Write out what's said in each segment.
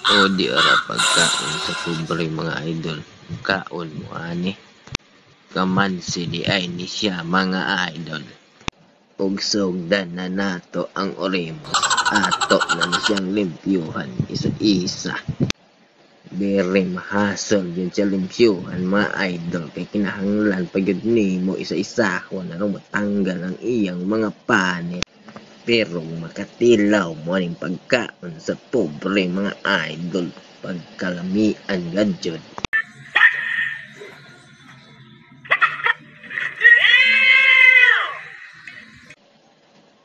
O di ara pagkaon sa pobre mga idol. Kaon mo ani. Kamansi di ay ni siya mga idol. Ug sugdan na nato ang oremus. Ato na ni siyang limpyuhan isa-isa. Very mahasol yun sa limpyuhan mga idol. Kay kinahanglan pa yun nimo isa-isahon na matanggal ang iyang mga panit. Pero makatilaw mo ning pagkaon sa pobre mga idol. Pagkalamian gadyon.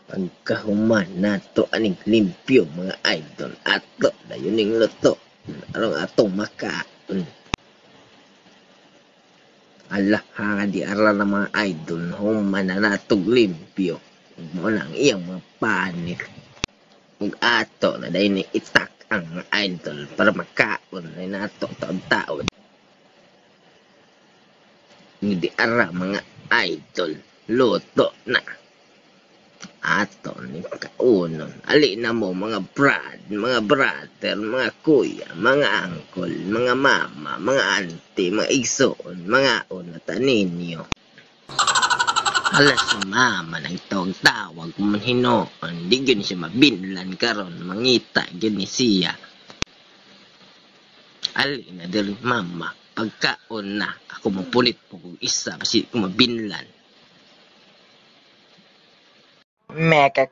Pagkahuman nato aning limpyo mga idol. Ato dayon ning luto. Arong atong makaon. Ala ha di ara na mga idol. Human na natong limpyo. Mo na ang iyang mga panit. Ug ato na dayon ni itak ang mga idol para makaon na nato taon-taon. Hindi ara mga idol. Luto na. Ato ni kaunon. Ali na mo mga mga brother, mga kuya, mga angkol, mga mama, mga auntie, mga igsoon, mga unata ninyo. Alas si mama nang tawag man hinoon. Di yun siya mabinlan karon mangita yun ni siya. Ali na dili mama. Pagkaon na ako mapunit po isa kasi ko mabinlan. Meka